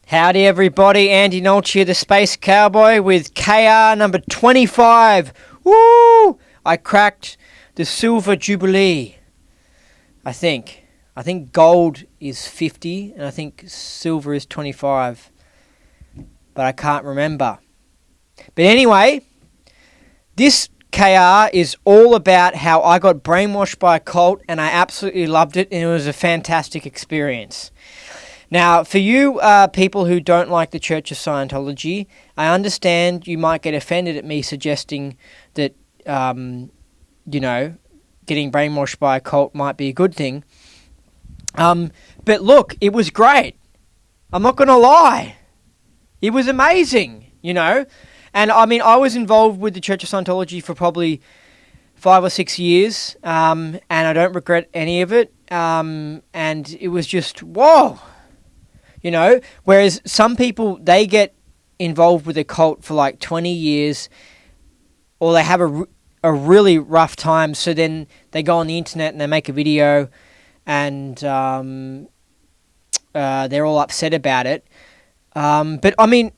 Howdy everybody, Andy Nolch here, the Space Cowboy with KR number 25. Woo! I cracked the Silver Jubilee, I think. I think gold is 50 and I think silver is 25. But I can't remember. But anyway, this KR is all about how I got brainwashed by a cult and I absolutely loved it and it was a fantastic experience. Now, for you people who don't like the Church of Scientology, I understand you might get offended at me suggesting that, getting brainwashed by a cult might be a good thing. But look, it was great. I'm not going to lie. It was amazing, And I mean, I was involved with the Church of Scientology for probably 5 or 6 years, and I don't regret any of it. And it was just, whoa. Whereas some people, they get involved with a cult for like 20 years or they have a really rough time. So then they go on the internet and they make a video and they're all upset about it. But I mean,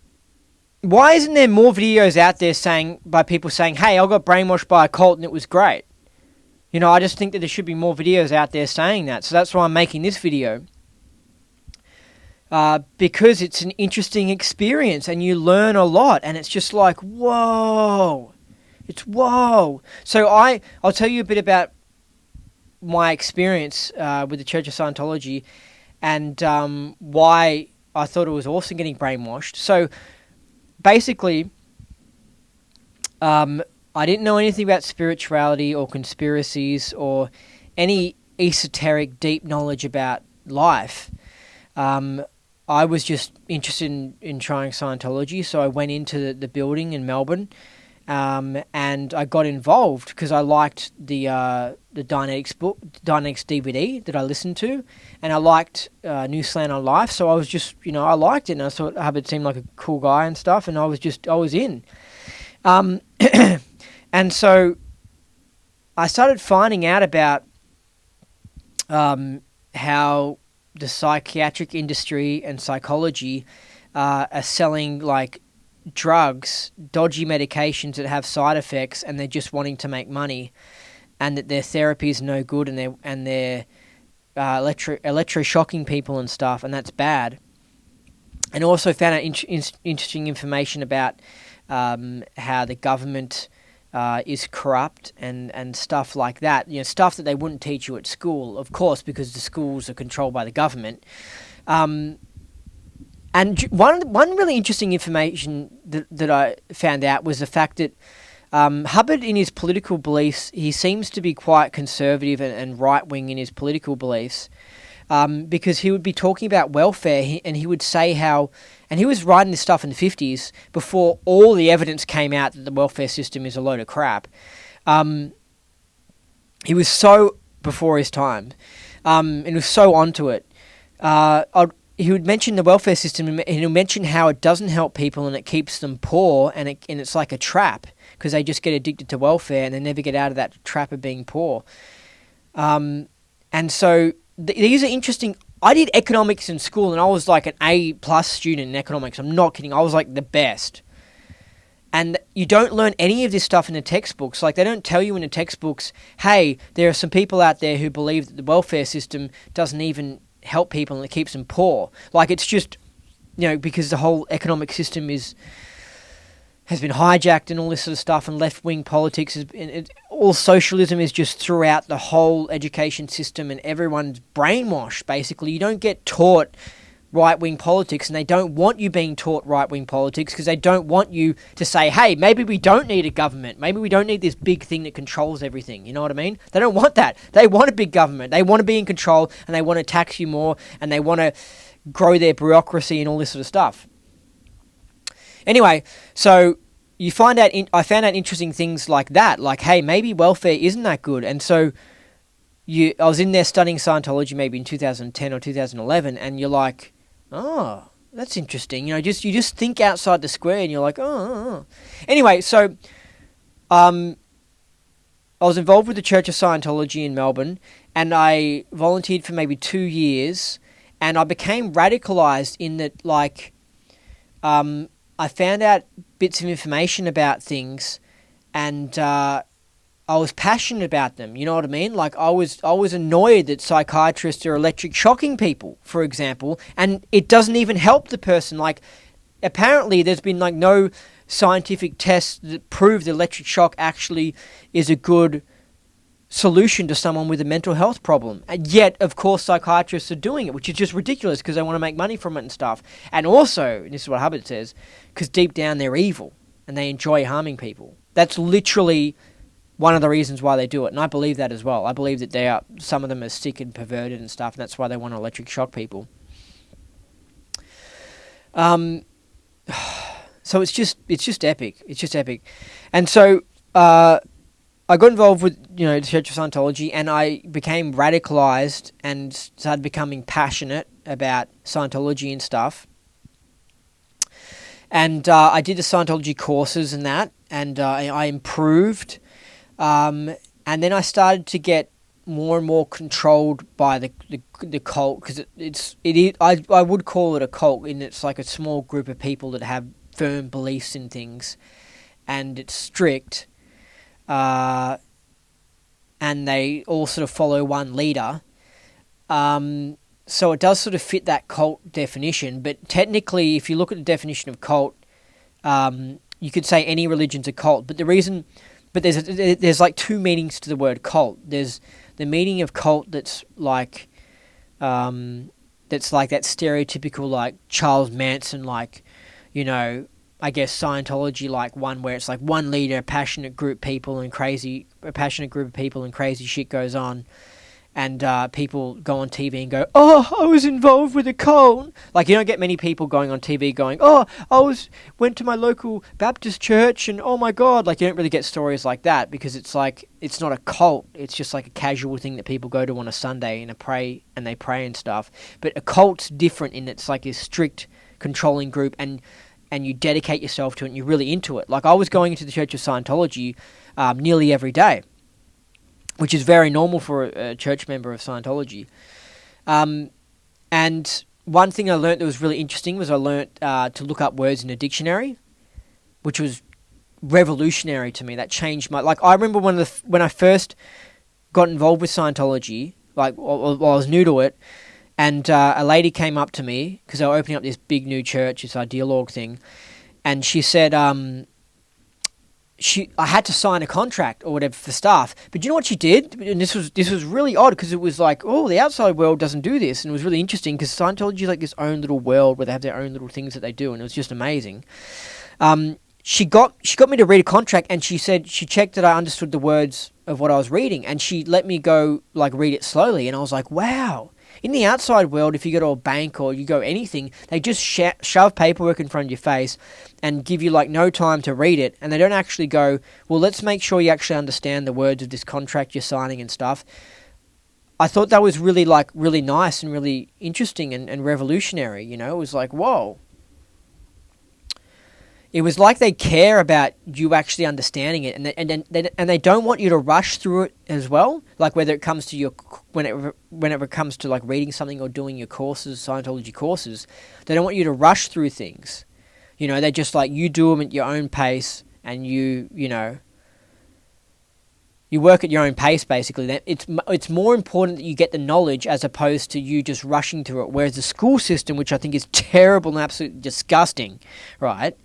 why isn't there more videos out there by people saying, hey, I got brainwashed by a cult and it was great? I just think that there should be more videos out there saying that. So that's why I'm making this video. Because it's an interesting experience and you learn a lot and it's just like, whoa, it's whoa. So I'll tell you a bit about my experience with the Church of Scientology and why I thought it was awesome getting brainwashed. So basically, I didn't know anything about spirituality or conspiracies or any esoteric deep knowledge about life. I was just interested in trying Scientology, so I went into the building in Melbourne, and I got involved because I liked the Dynetics DVD that I listened to, and I liked New Slant on Life, so I was just, I liked it, and I thought Hubbard seemed like a cool guy and stuff, and I was in. And so I started finding out about how the psychiatric industry and psychology are selling like drugs, dodgy medications that have side effects, and they're just wanting to make money, and that their therapy is no good, and they're electroshocking people and stuff, and that's bad. And also found out interesting information about how the government is corrupt and stuff like that. Stuff that they wouldn't teach you at school, of course, because the schools are controlled by the government. And one really interesting information that I found out was the fact that Hubbard, in his political beliefs, he seems to be quite conservative and right-wing in his political beliefs, because he would be talking about welfare, and he would say how... And he was writing this stuff in the 50s before all the evidence came out that the welfare system is a load of crap. He was so before his time, and he was so onto it. He would mention the welfare system, and he would mention how it doesn't help people and it keeps them poor, and it's like a trap because they just get addicted to welfare and they never get out of that trap of being poor. And so these are interesting. I did economics in school and I was like an A+ student in economics. I'm not kidding. I was like the best. And you don't learn any of this stuff in the textbooks. Like, they don't tell you in the textbooks, hey, there are some people out there who believe that the welfare system doesn't even help people and it keeps them poor. Like, it's just, because the whole economic system has been hijacked and all this sort of stuff, and left-wing politics, all socialism is just throughout the whole education system, and everyone's brainwashed, basically. You don't get taught right-wing politics, and they don't want you being taught right-wing politics because they don't want you to say, hey, maybe we don't need a government. Maybe we don't need this big thing that controls everything. You know what I mean? They don't want that. They want a big government. They want to be in control, and they want to tax you more, and they want to grow their bureaucracy and all this sort of stuff. Anyway, so I found out interesting things like that, like, hey, maybe welfare isn't that good. And so I was in there studying Scientology maybe in 2010 or 2011, and you're like, oh, that's interesting. You just think outside the square, and you're like, oh. Anyway, so I was involved with the Church of Scientology in Melbourne, and I volunteered for maybe 2 years, and I became radicalized in that, like, I found out bits of information about things, and I was passionate about them. You know what I mean? Like I was annoyed that psychiatrists are electric shocking people, for example, and it doesn't even help the person. Like apparently, there's been like no scientific tests that prove that electric shock actually is a good solution to someone with a mental health problem. And yet, of course, psychiatrists are doing it, which is just ridiculous because they want to make money from it and stuff. And also, and this is what Hubbard says, because deep down they're evil and they enjoy harming people. That's literally one of the reasons why they do it. And I believe that as well. I believe that some of them are sick and perverted and stuff, and that's why they want to electric shock people. So it's just epic. It's just epic. And so, I got involved with, the Church of Scientology, and I became radicalized and started becoming passionate about Scientology and stuff. And I did the Scientology courses and that, and I improved. And then I started to get more and more controlled by the cult, because I would call it a cult, and it's like a small group of people that have firm beliefs in things, and it's strict. And they all sort of follow one leader. So it does sort of fit that cult definition. But technically, if you look at the definition of cult, you could say any religion's a cult. But there's like two meanings to the word cult. There's the meaning of cult that's like that stereotypical like Charles Manson, like, I guess Scientology, like one where it's like one leader, a passionate group of people and crazy shit goes on, and people go on TV and go, "Oh, I was involved with a cult." Like you don't get many people going on TV going, "Oh, went to my local Baptist church and oh my God," like you don't really get stories like that because it's like it's not a cult. It's just like a casual thing that people go to on a Sunday and they pray and stuff. But a cult's different in it's like a strict controlling group and you dedicate yourself to it and you're really into it. Like I was going into the Church of Scientology nearly every day, which is very normal for a church member of Scientology. And one thing I learned that was really interesting was I learned to look up words in a dictionary, which was revolutionary to me. That changed my... Like I remember when I first got involved with Scientology, like while I was new to it, and a lady came up to me, because they were opening up this big new church, this Idealorg thing, and she said I had to sign a contract or whatever for staff. But you know what she did? And this was really odd, because it was like, oh, the outside world doesn't do this. And it was really interesting, because Scientology is like this own little world where they have their own little things that they do, and it was just amazing. She got me to read a contract, and she said she checked that I understood the words of what I was reading, and she let me go like read it slowly, and I was like, wow. In the outside world, if you go to a bank or you go anything, they just shove paperwork in front of your face and give you like no time to read it, and they don't actually go, well, let's make sure you actually understand the words of this contract you're signing and stuff. I thought that was really nice and really interesting and revolutionary, It was like, whoa. It was like they care about you actually understanding it, and they don't want you to rush through it as well. Like whether it comes to whenever it comes to like reading something or doing your courses, Scientology courses, they don't want you to rush through things. They just like you do them at your own pace, and you work at your own pace basically. It's more important that you get the knowledge as opposed to you just rushing through it. Whereas the school system, which I think is terrible and absolutely disgusting, right?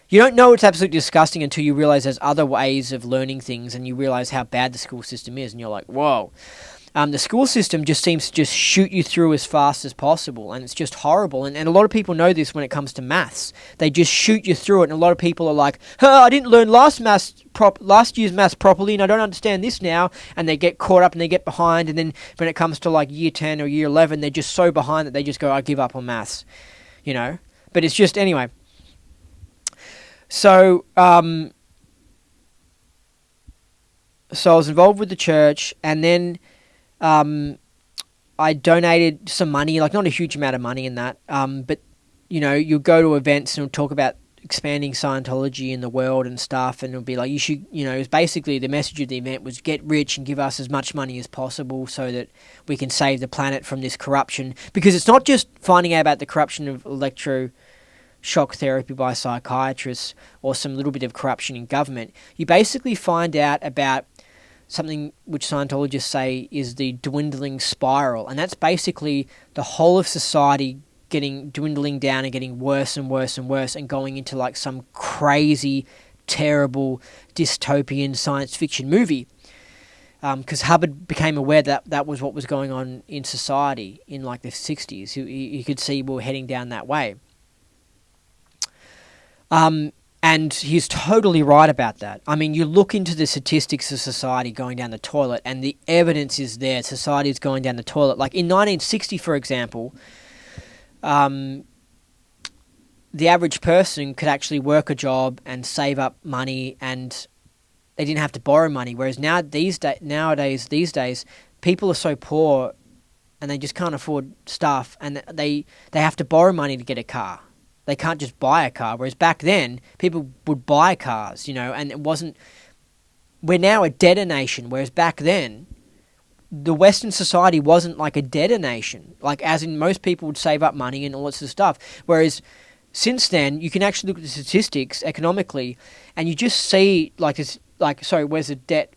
You don't know it's absolutely disgusting until you realize there's other ways of learning things, and you realize how bad the school system is, and you're like, whoa. The school system just seems to just shoot you through as fast as possible, and it's just horrible. And a lot of people know this when it comes to maths. They just shoot you through it, and a lot of people are like, I didn't learn last year's maths properly, and I don't understand this now, and they get caught up and they get behind, and then when it comes to like year 10 or year 11, they're just so behind that they just go, I give up on maths, But it's just, anyway... So I was involved with the church, and then I donated some money, like not a huge amount of money in that, but, you'll go to events and talk about expanding Scientology in the world and stuff, and it'll be like, you should, it was basically the message of the event was get rich and give us as much money as possible so that we can save the planet from this corruption, because it's not just finding out about the corruption of shock therapy by psychiatrists or some little bit of corruption in government, you basically find out about something which Scientologists say is the dwindling spiral. And that's basically the whole of society dwindling down and getting worse and worse and worse and going into like some crazy, terrible, dystopian science fiction movie. Because Hubbard became aware that that was what was going on in society in like the 60s. He could see we were heading down that way. And he's totally right about that. I mean, you look into the statistics of society going down the toilet, and the evidence is there. Society is going down the toilet. Like in 1960, for example, the average person could actually work a job and save up money, and they didn't have to borrow money. Whereas these days, people are so poor, and they just can't afford stuff, and they have to borrow money to get a car. They can't just buy a car, whereas back then, people would buy cars, and it wasn't... We're now a debtor nation, whereas back then, the Western society wasn't like a debtor nation. Like, as in, most people would save up money and all that sort of stuff. Whereas, since then, you can actually look at the statistics economically, and you just see, where's the debt?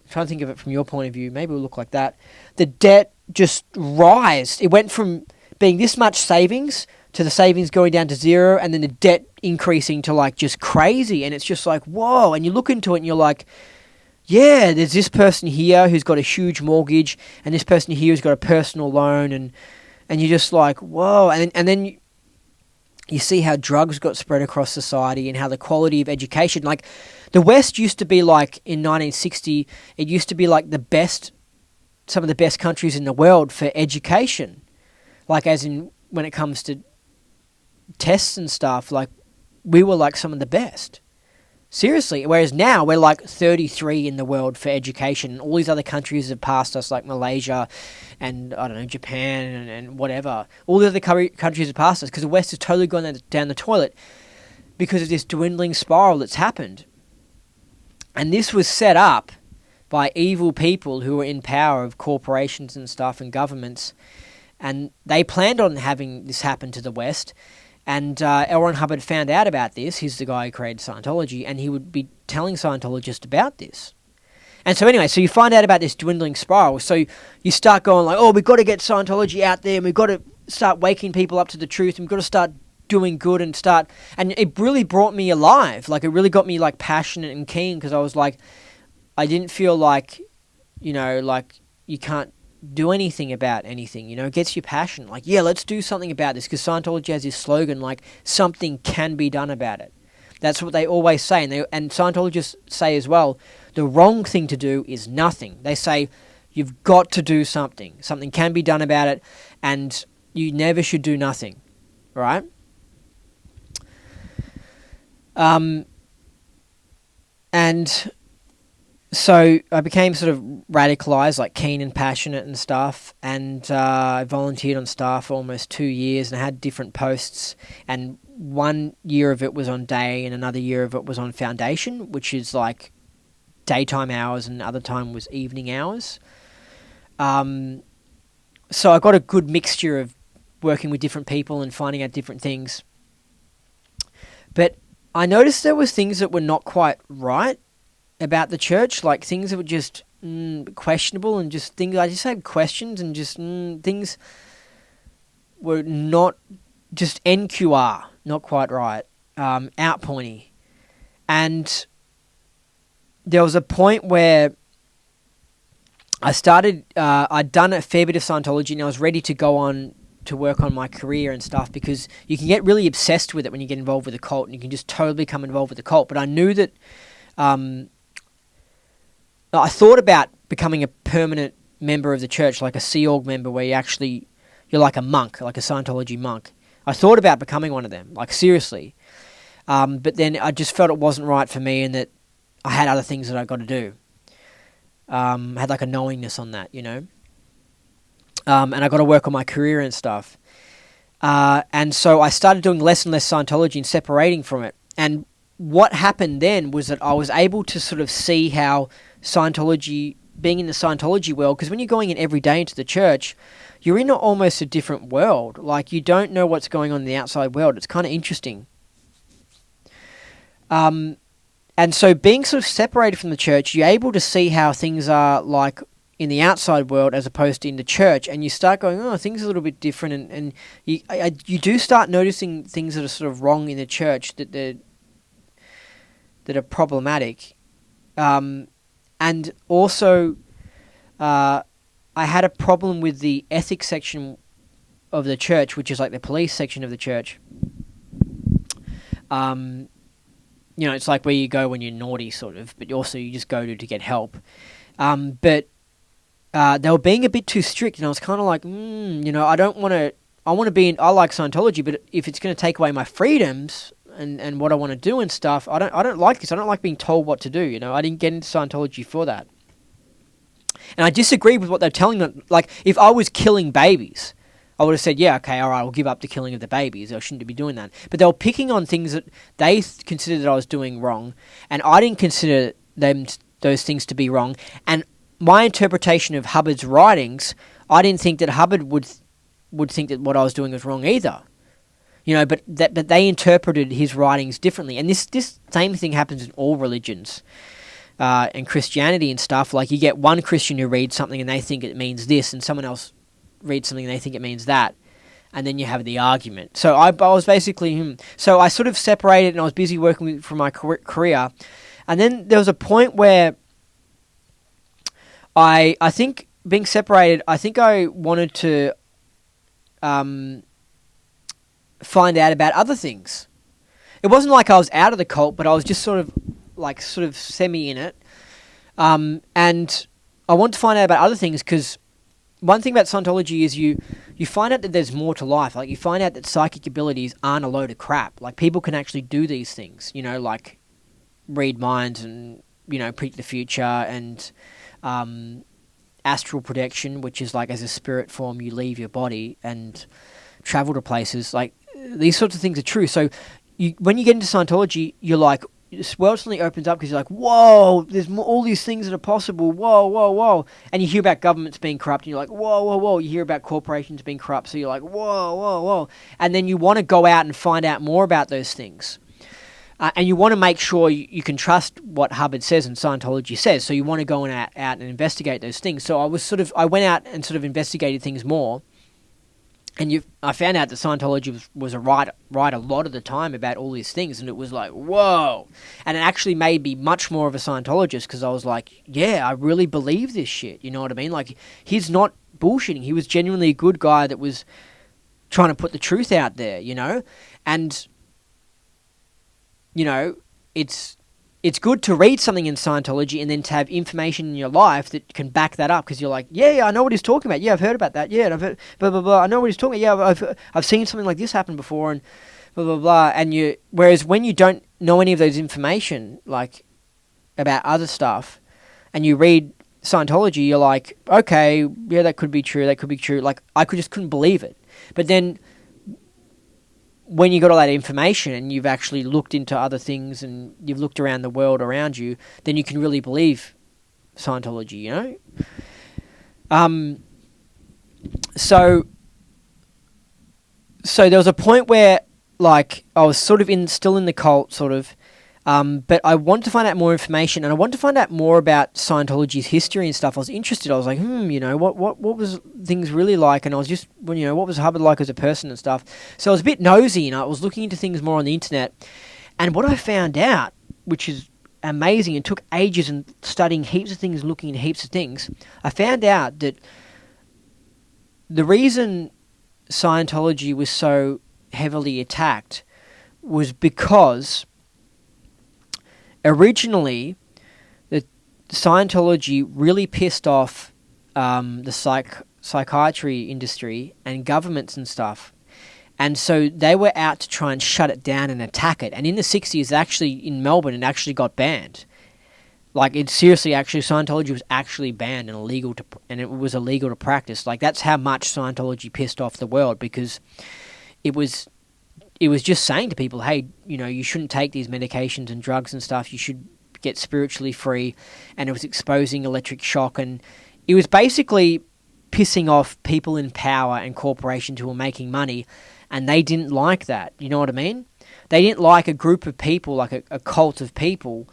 I'm trying to think of it from your point of view. Maybe it'll look like that. The debt just rised. It went from being this much savings to the savings going down to zero, and then the debt increasing to like just crazy. And it's just like, whoa. And you look into it and you're like, yeah, there's this person here who's got a huge mortgage, and this person here who's got a personal loan, and you're just like, whoa. And then you see how drugs got spread across society and how the quality of education, like the West used to be like in 1960, it used to be like some of the best countries in the world for education. Like as in when it comes to tests and stuff, like we were like some of the best. Seriously. Whereas now we're like 33 in the world for education, and all these other countries have passed us, like Malaysia and I don't know, Japan and whatever. All the other countries have passed us because the West has totally gone down the toilet because of this dwindling spiral that's happened. And this was set up by evil people who were in power of corporations and stuff and governments, and they planned on having this happen to the West. And L. Ron Hubbard found out about this. He's the guy who created Scientology, and he would be telling Scientologists about this. And so anyway, so you find out about this dwindling spiral. So you start going like, oh, we've got to get Scientology out there, and we've got to start waking people up to the truth, and we've got to start doing good and start... And it really brought me alive. Like, it really got me like passionate and keen, because I was like, I didn't feel like, like you can't do anything about anything, it gets you passionate. Like, yeah, let's do something about this, because Scientology has this slogan, like, something can be done about it. That's what they always say, and Scientologists say as well, the wrong thing to do is nothing. They say, you've got to do something. Something can be done about it, and you never should do nothing, right? And so I became sort of radicalized, like keen and passionate and stuff, and I volunteered on staff for almost 2 years, and I had different posts, and 1 year of it was on day and another year of it was on foundation, which is like daytime hours, and other time was evening hours. So I got a good mixture of working with different people and finding out different things. But I noticed there was things that were not quite right about the church, like things that were just questionable, and just things I just had questions, and just things were not just NQR, not quite right, outpointy. And there was a point where I started, I'd done a fair bit of Scientology, and I was ready to go on to work on my career and stuff, because you can get really obsessed with it when you get involved with a cult, and you can just totally become involved with the cult. But I knew that I thought about becoming a permanent member of the church, like a Sea Org member, where you're like a monk, like a Scientology monk. I thought about becoming one of them, like seriously. But then I just felt it wasn't right for me, and that I had other things that I got to do. I had like a knowingness on that, and I got to work on my career and stuff. And so I started doing less and less Scientology and separating from it. And what happened then was that I was able to sort of see how Scientology being in the Scientology world, because when you're going in every day into the church, you're in almost a different world. Like, you don't know what's going on in the outside world. It's kind of interesting. And so being sort of separated from the church, you're able to see how things are like in the outside world as opposed to in the church, and you start going, oh, things are a little bit different, and you do start noticing things that are sort of wrong in the church, that are problematic. And also, I had a problem with the ethics section of the church, which is like the police section of the church. It's like where you go when you're naughty, sort of, but also you just go to get help. But they were being a bit too strict, and I was kind of like, I don't want to. I want to be in. I like Scientology, but if it's going to take away my freedoms and what I want to do and stuff, I don't like this. I don't like being told what to do. I didn't get into Scientology for that, and I disagree with what they're telling me. Like, if I was killing babies, I would have said, yeah, okay, all right, I'll give up the killing of the babies. I shouldn't be doing that. But they were picking on things that they considered that I was doing wrong, and I didn't consider those things to be wrong. And my interpretation of Hubbard's writings, I didn't think that Hubbard would think that what I was doing was wrong either. But they interpreted his writings differently. And this same thing happens in all religions, and Christianity and stuff. Like, you get one Christian who reads something and they think it means this, and someone else reads something and they think it means that, and then you have the argument. So I was basically So I sort of separated, and I was busy working for my career. And then there was a point where I think being separated, I think I wanted to find out about other things. It wasn't like I was out of the cult, but I was just sort of semi in it. And I wanted to find out about other things, because one thing about Scientology is you find out that there's more to life. Like, you find out that psychic abilities aren't a load of crap. Like, people can actually do these things, like read minds and, predict the future, and astral projection, which is like, as a spirit form, you leave your body and travel to places. Like, these sorts of things are true. So when you get into Scientology, you're like, this world suddenly opens up, because you're like, whoa, there's all these things that are possible, whoa. And you hear about governments being corrupt, and you're like, whoa. You hear about corporations being corrupt, so you're like, whoa. And then you want to go out and find out more about those things. And you want to make sure you can trust what Hubbard says and Scientology says, so you want to go out and investigate those things. So I went out and sort of investigated things more, and I found out that Scientology was right a lot of the time about all these things, and it was like, whoa. And it actually made me much more of a Scientologist, because I was like, yeah, I really believe this shit, you know what I mean? Like, he's not bullshitting. He was genuinely a good guy that was trying to put the truth out there, And, it's good to read something in Scientology and then to have information in your life that can back that up, because you're like, yeah, I know what he's talking about. Yeah, I've heard about that. Yeah, and I've heard blah blah blah. I know what he's talking about. Yeah, I've seen something like this happen before, and blah blah blah. And whereas when you don't know any of those information, like about other stuff, and you read Scientology, you're like, okay, yeah, that could be true. That could be true. Like, I couldn't believe it. But then, when you got all that information and you've actually looked into other things and you've looked around the world around you, then you can really believe Scientology, So there was a point where, like, I was sort of still in the cult, sort of, but I wanted to find out more information, and I wanted to find out more about Scientology's history and stuff. I was interested. I was like, what was things really like? And I was just, what was Hubbard like as a person and stuff? So I was a bit nosy, and I was looking into things more on the internet. And what I found out, which is amazing, and took ages and studying heaps of things, looking at heaps of things, I found out that the reason Scientology was so heavily attacked was because originally, the Scientology really pissed off the psychiatry industry and governments and stuff. And so they were out to try and shut it down and attack it. And in the 60s, actually, in Melbourne, it actually got banned. Like, Scientology was actually banned and it was illegal to practice. Like, that's how much Scientology pissed off the world, because it was just saying to people, hey, you shouldn't take these medications and drugs and stuff. You should get spiritually free, and it was exposing electric shock, and it was basically pissing off people in power and corporations who were making money, and they didn't like that. You know what I mean? They didn't like a group of people, like a cult of people,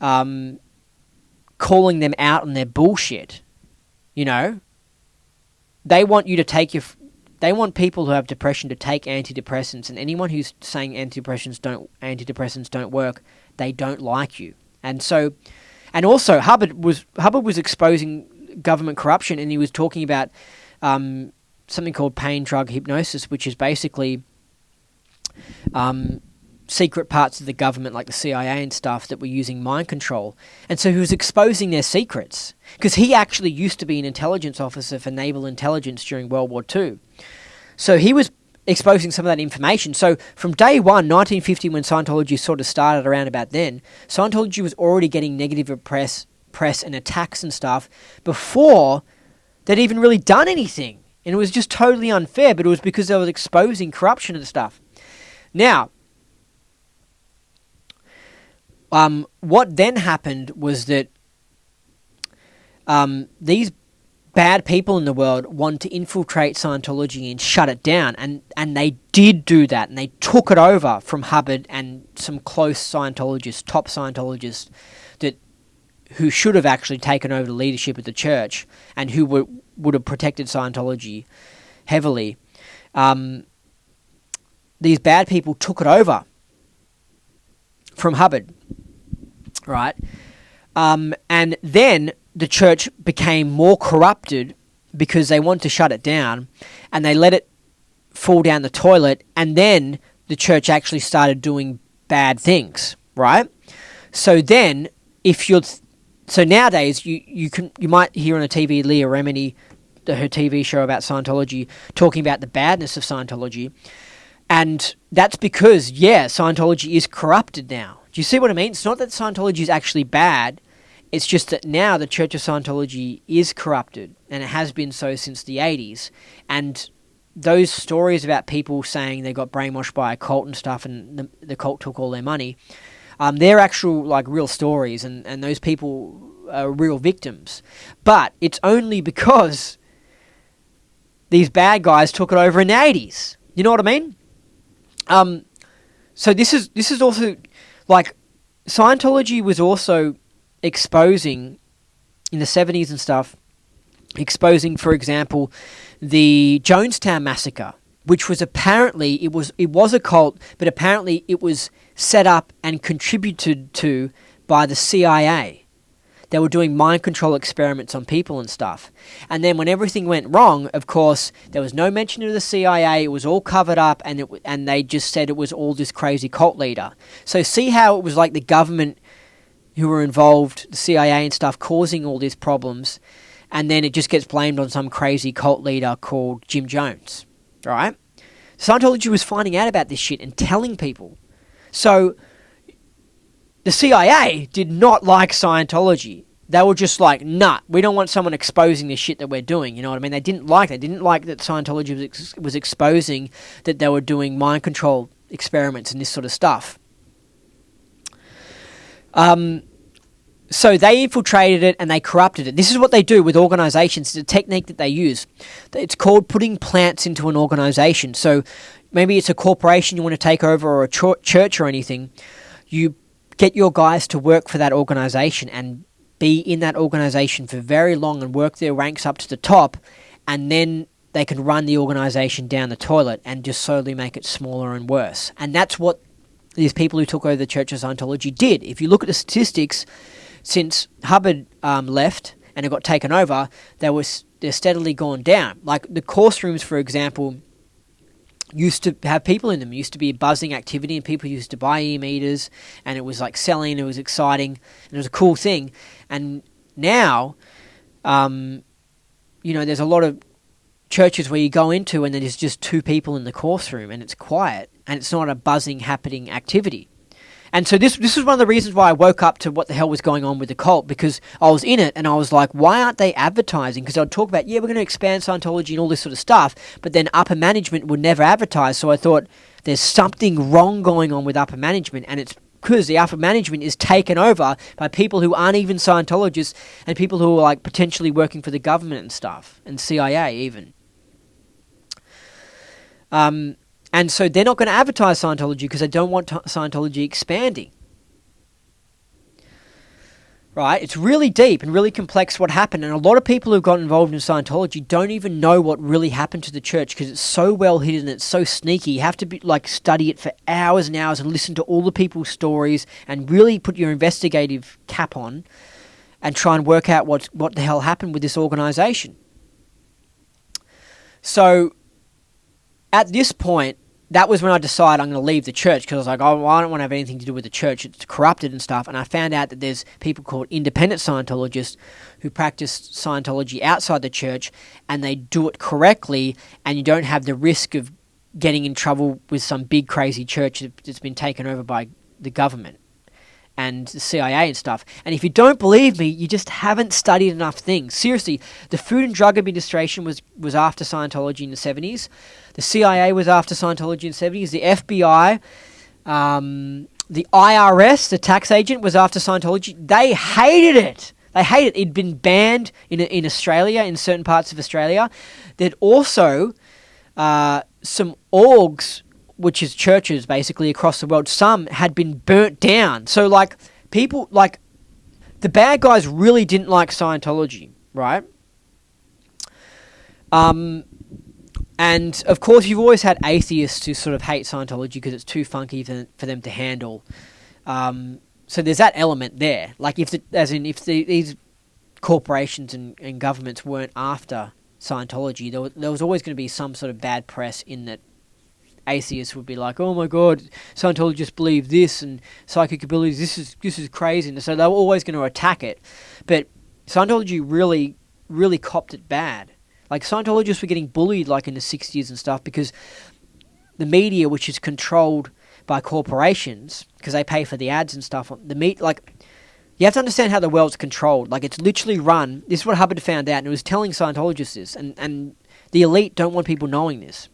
calling them out on their bullshit. You know? They want you to take they want people who have depression to take antidepressants, and anyone who's saying antidepressants don't work, they don't like you. And so, and also Hubbard was exposing government corruption, and he was talking about something called pain drug hypnosis, which is basically secret parts of the government, like the CIA and stuff, that were using mind control. And so he was exposing their secrets, because he actually used to be an intelligence officer for naval intelligence during World War II. So he was exposing some of that information. So from day one, 1950, when Scientology sort of started around about then, Scientology was already getting negative press and attacks and stuff before they'd even really done anything. And it was just totally unfair, but it was because they were exposing corruption and stuff. Now, what then happened was that these bad people in the world wanted to infiltrate Scientology and shut it down, and they did do that, and they took it over from Hubbard and some close Scientologists, top Scientologists, who should have actually taken over the leadership of the church and who would have protected Scientology heavily. These bad people took it over from Hubbard, right? And then the church became more corrupted because they wanted to shut it down, and they let it fall down the toilet, and then the church actually started doing bad things, right? So then, so nowadays you might hear on a TV Leah Remini, her TV show about Scientology, talking about the badness of Scientology, and that's because Scientology is corrupted now. Do you see what I mean? It's not that Scientology is actually bad. It's just that now the Church of Scientology is corrupted, and it has been so since the 80s. And those stories about people saying they got brainwashed by a cult and stuff, and the cult took all their money, they're actual, like, real stories, and those people are real victims. But it's only because these bad guys took it over in the 80s. You know what I mean? So this is also, like, Scientology was also exposing, in the 70s and stuff, exposing, for example, the Jonestown Massacre, which was apparently, it was a cult, but apparently it was set up and contributed to by the CIA. They were doing mind control experiments on people and stuff. And then when everything went wrong, of course, there was no mention of the CIA. It was all covered up, and they just said it was all this crazy cult leader. So see how it was like the government who were involved, the CIA and stuff, causing all these problems, and then it just gets blamed on some crazy cult leader called Jim Jones, right? Scientology was finding out about this shit and telling people. So the CIA did not like Scientology. They were just like, nah, we don't want someone exposing the shit that we're doing. You know what I mean? They didn't like that. They didn't like that Scientology was exposing that they were doing mind control experiments and this sort of stuff. So they infiltrated it and they corrupted it. This is what they do with organizations. It's a technique that they use. It's called putting plants into an organization. So maybe it's a corporation you want to take over, or a church or anything. You get your guys to work for that organization and be in that organization for very long and work their ranks up to the top, and then they can run the organization down the toilet and just slowly make it smaller and worse. And that's what these people who took over the Church of Scientology did. If you look at the statistics, since Hubbard left and it got taken over, they're steadily gone down. Like the course rooms, for example, used to have people in them. It used to be a buzzing activity, and people used to buy e-meters, and it was like selling, it was exciting, and it was a cool thing. And now, there's a lot of churches where you go into and there's just two people in the course room, and it's quiet, and it's not a buzzing, happening activity. And so this was one of the reasons why I woke up to what the hell was going on with the cult, because I was in it and I was like, why aren't they advertising? Because I'd talk about, we're going to expand Scientology and all this sort of stuff, but then upper management would never advertise. So I thought there's something wrong going on with upper management, and it's because the upper management is taken over by people who aren't even Scientologists and people who are like potentially working for the government and stuff, and CIA even. And so they're not going to advertise Scientology because they don't want Scientology expanding. Right? It's really deep and really complex what happened. And a lot of people who've gotten involved in Scientology don't even know what really happened to the church because it's so well hidden, it's so sneaky. You have to study it for hours and hours and listen to all the people's stories and really put your investigative cap on and try and work out what the hell happened with this organization. So at this point, that was when I decided I'm going to leave the church because I was like, oh, well, I don't want to have anything to do with the church. It's corrupted and stuff. And I found out that there's people called independent Scientologists who practice Scientology outside the church and they do it correctly and you don't have the risk of getting in trouble with some big crazy church that's been taken over by the government and the CIA and stuff. And if you don't believe me, you just haven't studied enough things. Seriously, the Food and Drug Administration was after Scientology in the 70s. The CIA was after Scientology in the 70s. The FBI, the IRS, the tax agent, was after Scientology. They hated it. They hated it. It'd been banned in Australia, in certain parts of Australia. There'd also some orgs, which is churches basically across the world, some had been burnt down. So like people, like the bad guys really didn't like Scientology, right? And of course you've always had atheists who sort of hate Scientology because it's too funky for them to handle. So there's that element there. Like if these corporations and governments weren't after Scientology, there was always going to be some sort of bad press in that. Atheists would be like, oh my god, Scientologists believe this and psychic abilities, this is crazy. And so they were always going to attack it. But Scientology really, really copped it bad. Like Scientologists were getting bullied like in the 60s and stuff because the media, which is controlled by corporations, because they pay for the ads and stuff, you have to understand how the world's controlled. Like it's literally run, this is what Hubbard found out, and it was telling Scientologists this, and the elite don't want people knowing this.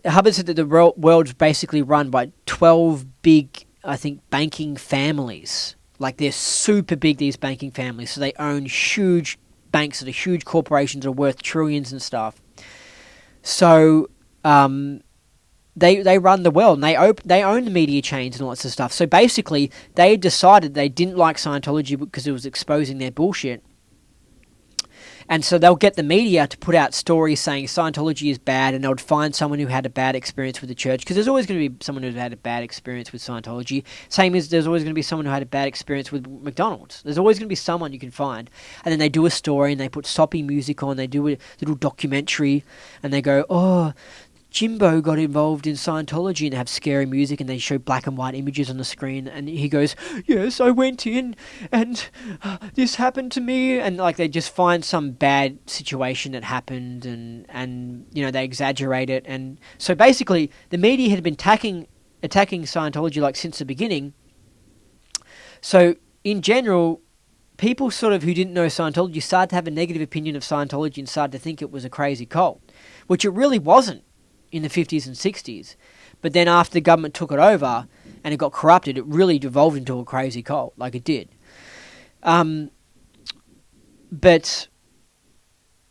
Hubbard said that the world's basically run by 12 big, I think, banking families. Like, they're super big, these banking families. So they own huge banks that are huge corporations that are worth trillions and stuff. So they run the world, and they own the media chains and all that sort of stuff. So basically, they decided they didn't like Scientology because it was exposing their bullshit. And so they'll get the media to put out stories saying Scientology is bad, and they would find someone who had a bad experience with the church, because there's always going to be someone who's had a bad experience with Scientology, same as there's always going to be someone who had a bad experience with McDonald's. There's always going to be someone you can find. And then they do a story, and they put soppy music on, they do a little documentary, and they go, oh, Jimbo got involved in Scientology, and they have scary music and they show black and white images on the screen, and he goes, yes, I went in and this happened to me, and like they just find some bad situation that happened, and you know, they exaggerate it. And so basically the media had been attacking Scientology like since the beginning. So in general, people sort of who didn't know Scientology started to have a negative opinion of Scientology and started to think it was a crazy cult, which it really wasn't in the 50s and 60s. But then after the government took it over and it got corrupted, it really devolved into a crazy cult, like it did. But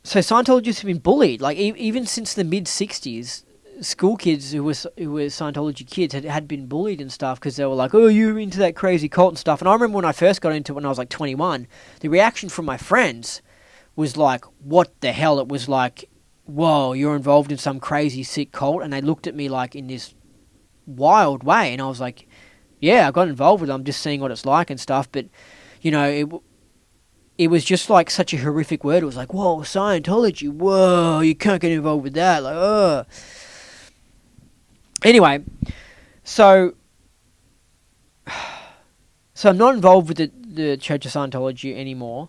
so Scientologists have been bullied, like even since the mid-60s. School kids who were Scientology kids had been bullied and stuff because they were like, oh, you're into that crazy cult and stuff. And I remember when I first got into it when I was like 21, the reaction from my friends was like, what the hell? It was like, whoa, you're involved in some crazy sick cult? And they looked at me like in this wild way, and I was like, yeah, I got involved with it, I'm just seeing what it's like and stuff. But you know, it was just like such a horrific word. It was like, whoa, Scientology, whoa, you can't get involved with that, like, ugh. Anyway, so I'm not involved with the Church of Scientology anymore.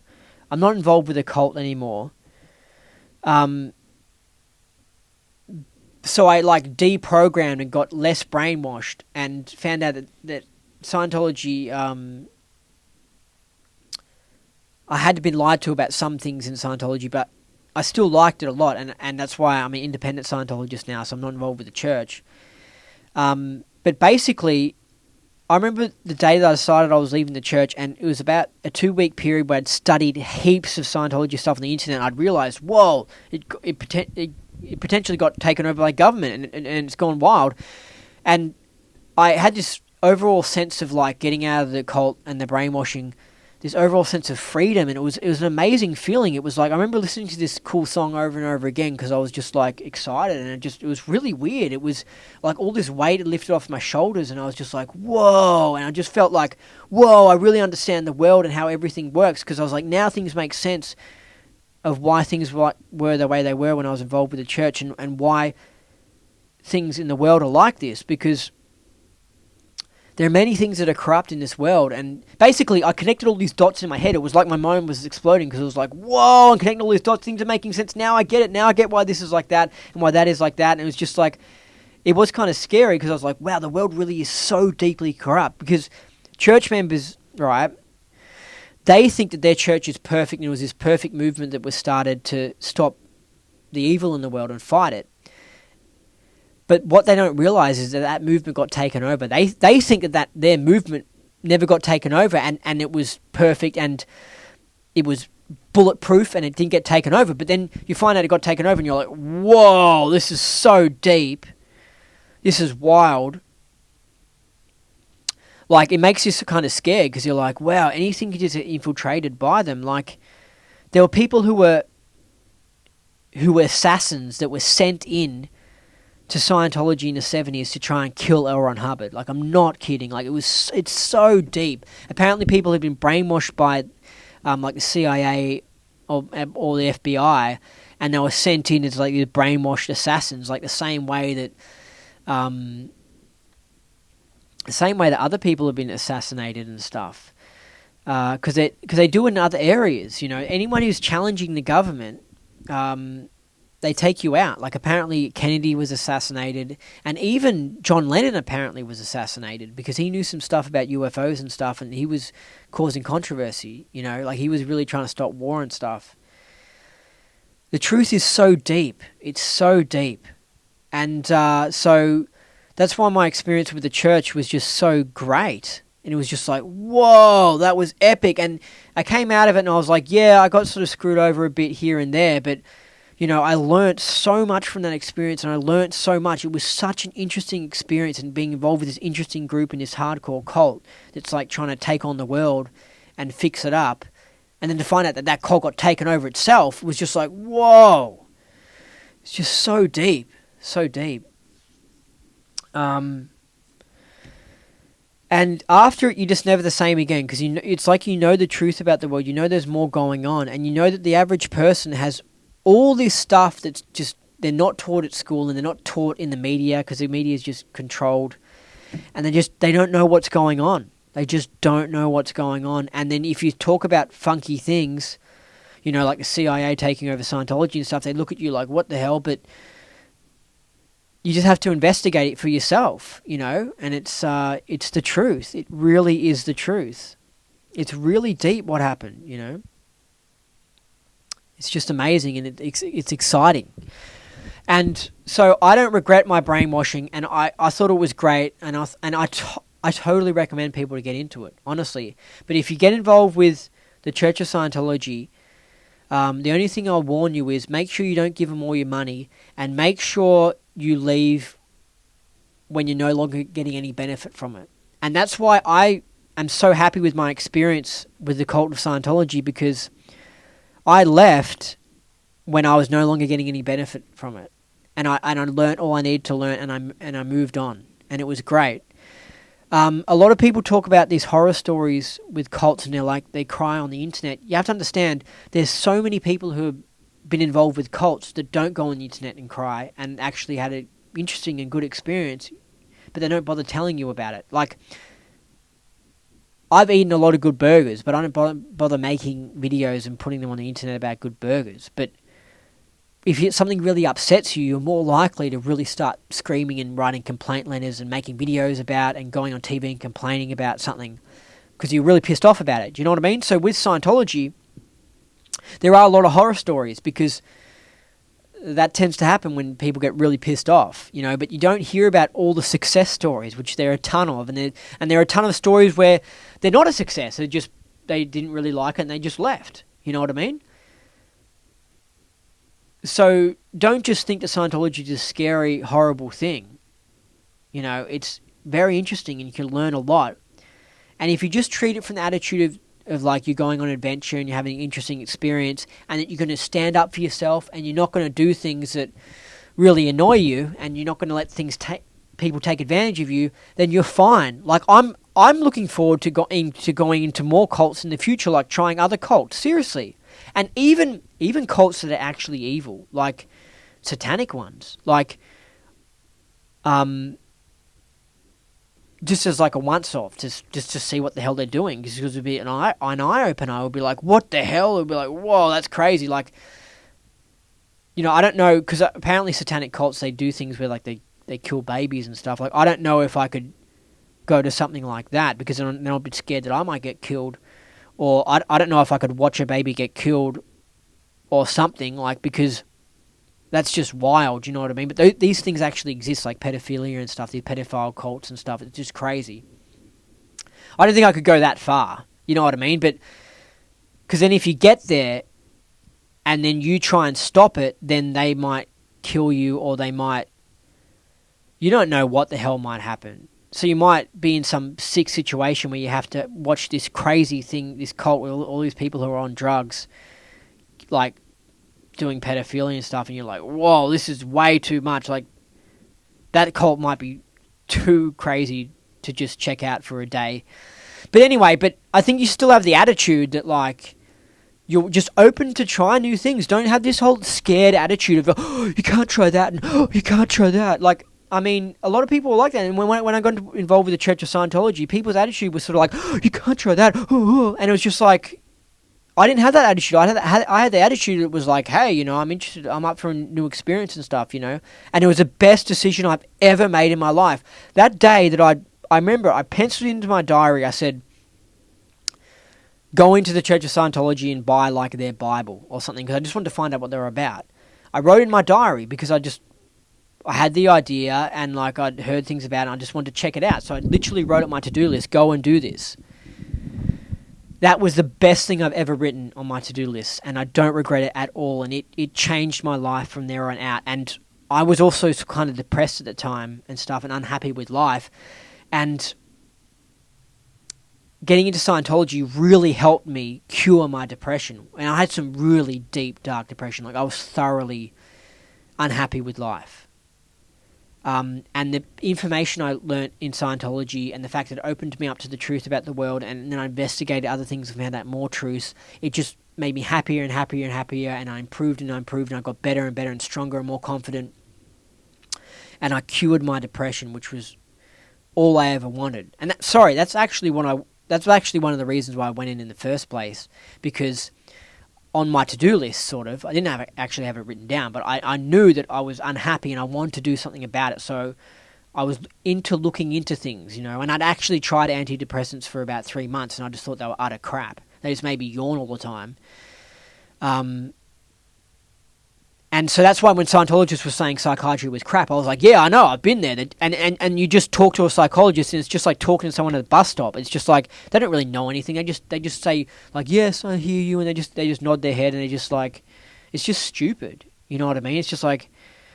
I'm not involved with the cult anymore. So I like deprogrammed and got less brainwashed and found out that Scientology, I had been lied to about some things in Scientology, but I still liked it a lot, and that's why I'm an independent Scientologist now, so I'm not involved with the church. But basically, I remember the day that I decided I was leaving the church, and it was about a 2-week period where I'd studied heaps of Scientology stuff on the internet. I'd realised, whoa, it potentially got taken over by government, and it's gone wild. And I had this overall sense of like getting out of the cult and the brainwashing, this overall sense of freedom, and it was an amazing feeling. It was like, I remember listening to this cool song over and over again because I was just like excited, and it was really weird. It was like all this weight had lifted off my shoulders, and I was just like, whoa, and I just felt like, whoa, I really understand the world and how everything works, because I was like, now things make sense of why things were the way they were when I was involved with the church, and why things in the world are like this, because there are many things that are corrupt in this world. And basically, I connected all these dots in my head. It was like my mind was exploding, because it was like, whoa, I'm connecting all these dots. Things are making sense. Now I get it. Now I get why this is like that and why that is like that. And it was just like, it was kind of scary, because I was like, wow, the world really is so deeply corrupt. Because church members, right, they think that their church is perfect, and it was this perfect movement that was started to stop the evil in the world and fight it. But what they don't realize is that movement got taken over. They think that their movement never got taken over, and it was perfect, and it was bulletproof, and it didn't get taken over. But then you find out it got taken over, and you're like, whoa, this is so deep. This is wild. Like, it makes you kind of scared, because you're like, wow, anything could just get infiltrated by them. Like, there were people who were assassins that were sent in to Scientology in the 70s to try and kill L. Ron Hubbard. Like, I'm not kidding. Like, it's so deep. Apparently people have been brainwashed by like the CIA or the FBI, and they were sent in as like these brainwashed assassins, like the same way that other people have been assassinated and stuff. Because they do in other areas. You know, anyone who's challenging the government, they take you out. Like, apparently Kennedy was assassinated, and even John Lennon apparently was assassinated because he knew some stuff about UFOs and stuff, and he was causing controversy, you know, like he was really trying to stop war and stuff. The truth is so deep. It's so deep. And so that's why my experience with the church was just so great. And it was just like, whoa, that was epic. And I came out of it and I was like, yeah, I got sort of screwed over a bit here and there, but you know, I learnt so much from that experience, and I learnt so much. It was such an interesting experience, and being involved with this interesting group in this hardcore cult that's like trying to take on the world and fix it up. And then to find out that cult got taken over itself was just like, whoa. It's just so deep, so deep. And after it, you're just never the same again, because it's like you know the truth about the world. You know there's more going on, and you know that the average person has all this stuff that's just, they're not taught at school, and they're not taught in the media, because the media is just controlled, and they don't know what's going on. They just don't know what's going on. And then if you talk about funky things, you know, like the CIA taking over Scientology and stuff, they look at you like, what the hell? But you just have to investigate it for yourself, you know, and it's the truth. It really is the truth. It's really deep what happened, you know. It's just amazing, and it's exciting. And so I don't regret my brainwashing, and I thought it was great, and I totally recommend people to get into it, honestly. But if you get involved with the Church of Scientology, the only thing I'll warn you is make sure you don't give them all your money, and make sure you leave when you're no longer getting any benefit from it. And that's why I am so happy with my experience with the cult of Scientology, because I left when I was no longer getting any benefit from it, and I learnt all I needed to learn, and I moved on, and it was great. A lot of people talk about these horror stories with cults, and they cry on the internet. You have to understand, there's so many people who have been involved with cults that don't go on the internet and cry, and actually had an interesting and good experience, but they don't bother telling you about it. Like, I've eaten a lot of good burgers, but I don't bother making videos and putting them on the internet about good burgers. But if something really upsets you, you're more likely to really start screaming and writing complaint letters and making videos about and going on TV and complaining about something because you're really pissed off about it. Do you know what I mean? So with Scientology, there are a lot of horror stories because that tends to happen when people get really pissed off, but you don't hear about all the success stories, which there are a ton of, and there are a ton of stories where they're not a success. They didn't really like it and they just left. You know what I mean? So don't just think that Scientology is a scary, horrible thing. It's very interesting and you can learn a lot. And if you just treat it from the attitude of like you're going on an adventure and you're having an interesting experience and that you're going to stand up for yourself and you're not going to do things that really annoy you and you're not going to let people take advantage of you, then you're fine. Like I'm looking forward to going into more cults in the future, like trying other cults, seriously. And even cults that are actually evil, like satanic ones, like just as like a once-off, just to see what the hell they're doing, because it would be an eye-opener. I would be like, what the hell? It would be like, whoa, that's crazy. Like, I don't know, because apparently satanic cults, they do things where like they kill babies and stuff. Like, I don't know if I could go to something like that, because then I'll be scared that I might get killed. Or I don't know if I could watch a baby get killed or something, like, because that's just wild, you know what I mean? But these things actually exist, like pedophilia and stuff, these pedophile cults and stuff. It's just crazy. I don't think I could go that far, you know what I mean? But because then if you get there and then you try and stop it, then they might kill you, or you don't know what the hell might happen. So you might be in some sick situation where you have to watch this crazy thing, this cult with all these people who are on drugs, like doing pedophilia and stuff, and you're like, whoa, this is way too much. Like, that cult might be too crazy to just check out for a day. But anyway, I think you still have the attitude that, like, you're just open to try new things. Don't have this whole scared attitude of, oh, you can't try that, and oh, you can't try that. Like, I mean, a lot of people are like that. And when I got involved with the Church of Scientology, people's attitude was sort of like, oh, you can't try that. Oh. And it was just like, I didn't have that attitude. I had the attitude that was like, hey, I'm interested. I'm up for a new experience and stuff, And it was the best decision I've ever made in my life. That day that I remember, I penciled into my diary, I said, go into the Church of Scientology and buy, like, their Bible or something, because I just wanted to find out what they were about. I wrote in my diary because I had the idea and, like, I'd heard things about it and I just wanted to check it out. So I literally wrote on my to-do list, go and do this. That was the best thing I've ever written on my to-do list, and I don't regret it at all, and it changed my life from there on out. And I was also kind of depressed at the time and stuff and unhappy with life, and getting into Scientology really helped me cure my depression. And I had some really deep, dark depression. Like, I was thoroughly unhappy with life. And the information I learnt in Scientology and the fact that it opened me up to the truth about the world, and then I investigated other things and found out more truths, it just made me happier and happier and happier, and I improved and I improved, and I got better and better and stronger and more confident. And I cured my depression, which was all I ever wanted. And that's actually one of the reasons why I went in the first place, because on my to-do list, sort of, I didn't actually have it written down, but I knew that I was unhappy and I wanted to do something about it. So I was looking into things, and I'd actually tried antidepressants for about 3 months, and I just thought they were utter crap. They just made me yawn all the time. And so that's why when Scientologists were saying psychiatry was crap, I was like, yeah, I know, I've been there. And you just talk to a psychologist, and it's just like talking to someone at a bus stop. It's just like, they don't really know anything. They just say, like, yes, I hear you, and they just nod their head, and they just like, it's just stupid. You know what I mean? It's just like,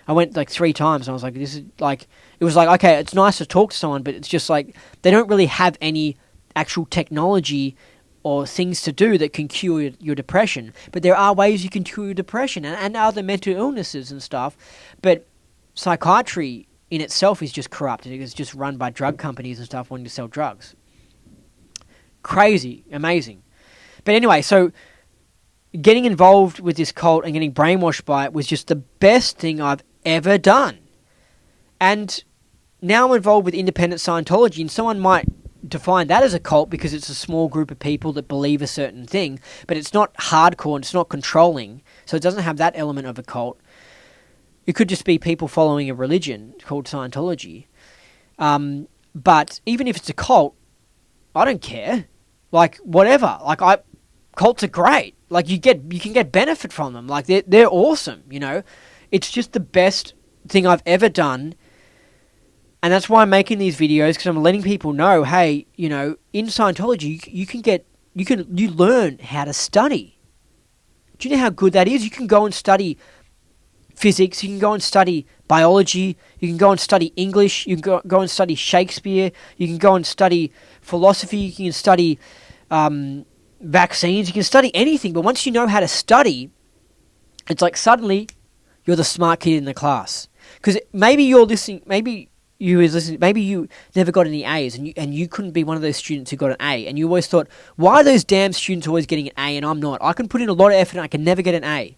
I went like 3 times, and I was like, this is like, it was like, okay, it's nice to talk to someone, but it's just like, they don't really have any actual technology or things to do that can cure your depression. But there are ways you can cure your depression and other mental illnesses and stuff. But psychiatry in itself is just corrupt. It's just run by drug companies and stuff wanting to sell drugs. Crazy. Amazing. But anyway, so getting involved with this cult and getting brainwashed by it was just the best thing I've ever done. And now I'm involved with independent Scientology, and someone might define that as a cult because it's a small group of people that believe a certain thing, but it's not hardcore and it's not controlling, so it doesn't have that element of a cult. It could just be people following a religion called Scientology. But even if it's a cult, I don't care. Like, whatever. Like, cults are great. Like, you can get benefit from them. Like, they're awesome, It's just the best thing I've ever done. And that's why I'm making these videos, because I'm letting people know, hey, you know, in Scientology, you learn how to study. Do you know how good that is? You can go and study physics, you can go and study biology, you can go and study English, you can go and study Shakespeare, you can go and study philosophy, you can study vaccines, you can study anything. But once you know how to study, it's like suddenly you're the smart kid in the class. Because maybe you're listening, maybe you never got any A's, and you couldn't be one of those students who got an A, and you always thought, why are those damn students always getting an A and I'm not? I can put in a lot of effort and I can never get an A.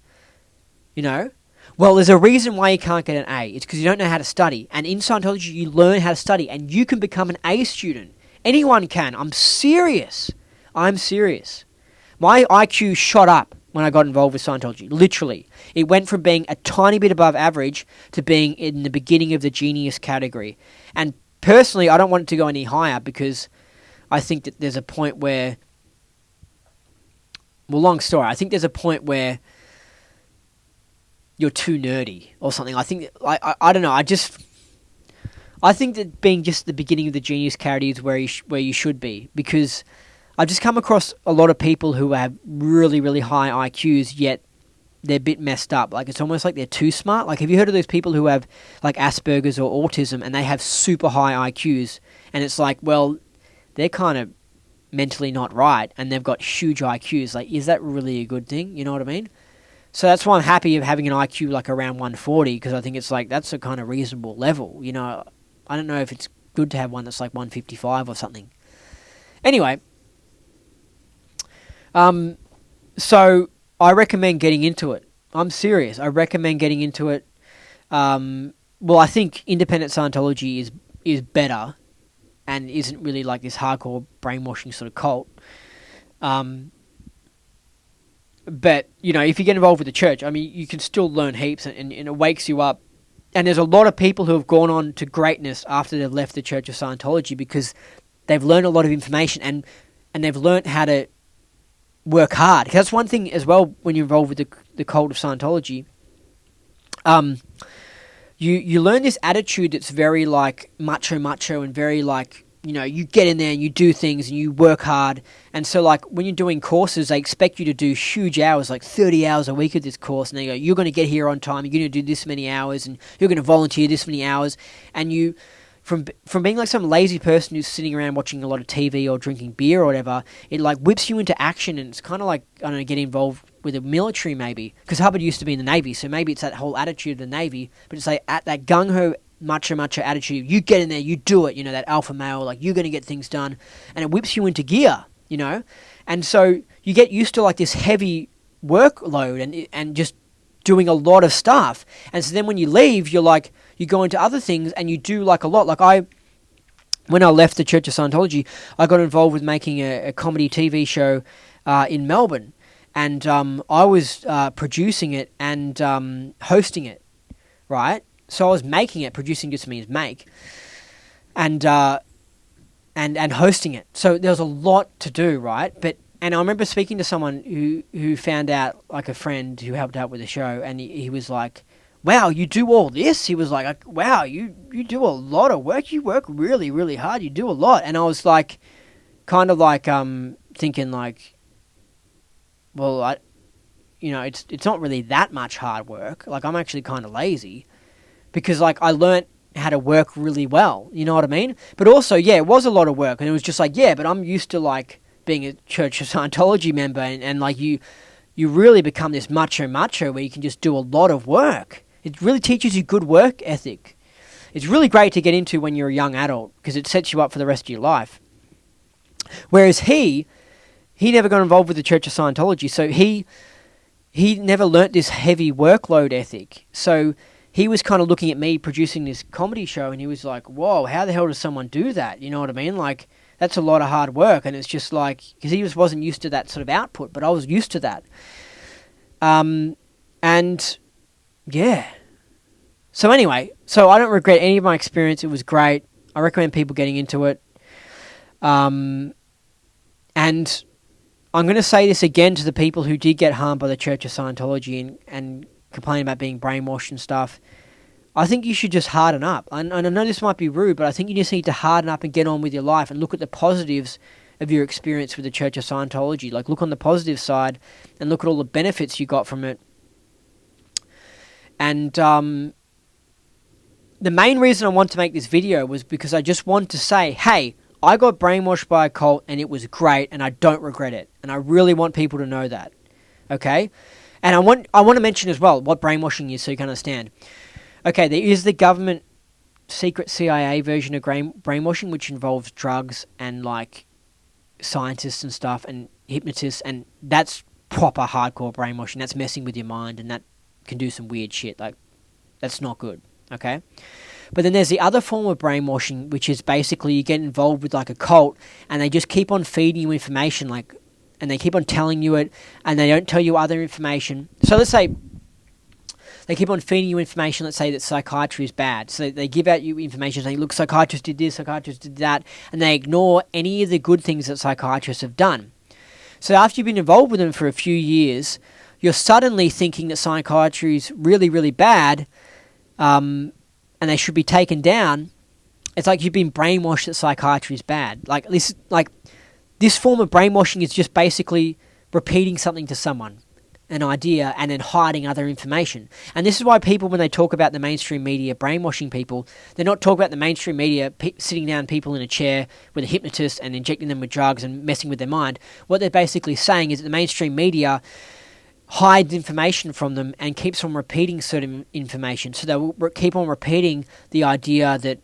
You know? Well, there's a reason why you can't get an A. It's because you don't know how to study. And in Scientology, you learn how to study, and you can become an A student. Anyone can. I'm serious. I'm serious. My IQ shot up when I got involved with Scientology. Literally. It went from being a tiny bit above average to being in the beginning of the genius category. And personally, I don't want it to go any higher, because I think that there's a point where... Well, long story. I think there's a point where you're too nerdy or something. I think... I don't know. I think that being just the beginning of the genius category is where you should be, because I've just come across a lot of people who have really, really high IQs, yet they're a bit messed up. Like, it's almost like they're too smart. Like, have you heard of those people who have, like, Asperger's or autism, and they have super high IQs, and it's like, well, they're kind of mentally not right, and they've got huge IQs. Like, is that really a good thing? You know what I mean? So that's why I'm happy of having an IQ, like, around 140, because I think it's like, that's a kind of reasonable level. You know, I don't know if it's good to have one that's like 155 or something. Anyway... So I recommend getting into it. I'm serious. I recommend getting into it. Well, I think independent Scientology is better and isn't really like this hardcore brainwashing sort of cult. But, you know, if you get involved with the church, I mean, you can still learn heaps, and it wakes you up. And there's a lot of people who have gone on to greatness after they've left the Church of Scientology, because they've learned a lot of information, and they've learned how to work hard. Because that's one thing as well when you're involved with the cult of Scientology. You learn this attitude that's very like macho and very like, you know, you get in there and you do things and you work hard. And so like when you're doing courses, they expect you to do huge hours, like 30 hours a week of this course. And they go, you're going to get here on time, you're going to do this many hours, and you're going to volunteer this many hours. And you... From being like some lazy person who's sitting around watching a lot of TV or drinking beer or whatever, it like whips you into action, and it's kind of like, I don't know, getting involved with the military maybe. Because Hubbard used to be in the Navy, so maybe it's that whole attitude of the Navy, but it's like at that gung-ho, macho attitude. You get in there, you do it, you know, that alpha male, like you're going to get things done, and it whips you into gear, you know? And so you get used to like this heavy workload and just doing a lot of stuff. And so then when you leave, you're like, you go into other things and you do like a lot. Like when I left the Church of Scientology, I got involved with making a comedy TV show in Melbourne. And I was producing it and hosting it, right? So I was making it. Producing just means make. And hosting it. So there was a lot to do, right? And I remember speaking to someone who found out, like a friend who helped out with the show, and he was like, wow, you do all this? He was like, wow, you do a lot of work. You work really, really hard. You do a lot. And I was like, kind of like thinking like, well, it's not really that much hard work. Like, I'm actually kind of lazy, because like I learnt how to work really well. You know what I mean? But also, yeah, it was a lot of work, and it was just like, yeah, but I'm used to like being a Church of Scientology member, and like you really become this macho where you can just do a lot of work. It really teaches you good work ethic. It's really great to get into when you're a young adult, because it sets you up for the rest of your life. Whereas he never got involved with the Church of Scientology, so he never learnt this heavy workload ethic. So he was kind of looking at me producing this comedy show, and he was like, whoa, how the hell does someone do that? You know what I mean? Like, that's a lot of hard work. And it's just like, because he just wasn't used to that sort of output, but I was used to that. And yeah. So anyway, so I don't regret any of my experience. It was great. I recommend people getting into it. And I'm going to say this again to the people who did get harmed by the Church of Scientology, and complaining about being brainwashed and stuff. I think you should just harden up. And I know this might be rude, but I think you just need to harden up and get on with your life and look at the positives of your experience with the Church of Scientology. Like, look on the positive side and look at all the benefits you got from it. And the main reason I want to make this video was because I just want to say, hey, I got brainwashed by a cult and it was great and I don't regret it. And I really want people to know that. Okay? And I want to mention as well what brainwashing is so you can understand. Okay, there is the government secret CIA version of brainwashing, which involves drugs and like scientists and stuff and hypnotists, and that's proper hardcore brainwashing. That's messing with your mind, and that can do some weird shit. Like, that's not good. Okay? But then there's the other form of brainwashing, which is basically you get involved with like a cult and they just keep on feeding you information, like, and they keep on telling you it and they don't tell you other information. So let's say they keep on feeding you information, let's say that psychiatry is bad. So they give out you information saying, look, psychiatrists did this, psychiatrists did that, and they ignore any of the good things that psychiatrists have done. So after you've been involved with them for a few years, you're suddenly thinking that psychiatry is really, really bad, and they should be taken down. It's like you've been brainwashed that psychiatry is bad. Like this form of brainwashing is just basically repeating something to someone, an idea, and then hiding other information. And this is why people, when they talk about the mainstream media brainwashing people, they're not talking about the mainstream media sitting down people in a chair with a hypnotist and injecting them with drugs and messing with their mind. What they're basically saying is that the mainstream media hides information from them and keeps on repeating certain information. So they'll keep on repeating the idea that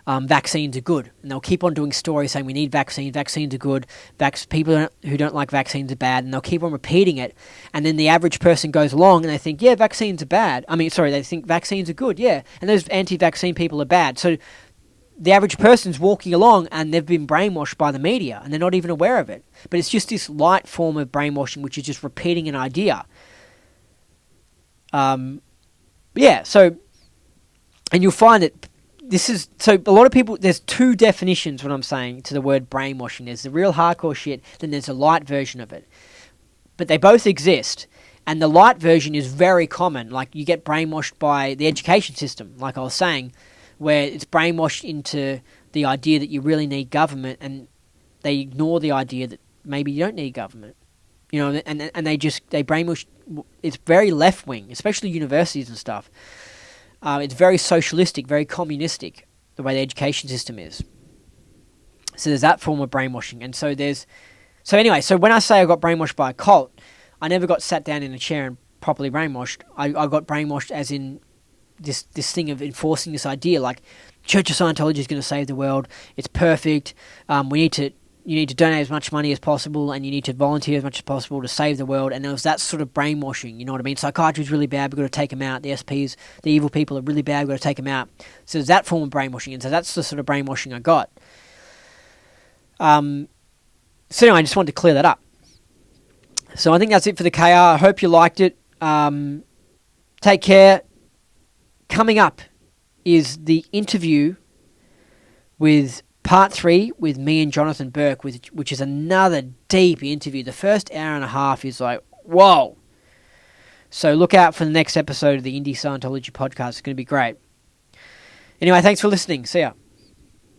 vaccines are good, and they'll keep on doing stories saying we need vaccines are good, people who don't like vaccines are bad, and they'll keep on repeating it, and then the average person goes along and they think, yeah, vaccines are bad. They think vaccines are good, yeah, and those anti-vaccine people are bad. So the average person's walking along and they've been brainwashed by the media and they're not even aware of it. But it's just this light form of brainwashing, which is just repeating an idea. And you'll find that a lot of people, there's two definitions, what I'm saying, to the word brainwashing. There's the real hardcore shit, then there's a light version of it. But they both exist. And the light version is very common. Like, you get brainwashed by the education system, like I was saying, where it's brainwashed into the idea that you really need government, and they ignore the idea that maybe you don't need government. You know, and they brainwash. It's very left-wing, especially universities and stuff. It's very socialistic, very communistic, the way the education system is. So there's that form of brainwashing. And so so when I say I got brainwashed by a cult, I never got sat down in a chair and properly brainwashed. I got brainwashed as in this thing of enforcing this idea, like, Church of Scientology is going to save the world, it's perfect, you need to donate as much money as possible, and you need to volunteer as much as possible to save the world. And there was that sort of brainwashing, you know what I mean? Psychiatry is really bad, we've got to take them out. The SPs, the evil people are really bad, we've got to take them out. So there's that form of brainwashing, and so that's the sort of brainwashing I got. So anyway, I just wanted to clear that up. So I think that's it for the KR. I hope you liked it. Take care. Coming up is the interview with Part 3 with me and Jonathan Burke, which is another deep interview. The first hour and a half is like, whoa. So look out for the next episode of the Indie Scientology podcast. It's going to be great. Anyway, thanks for listening. See ya.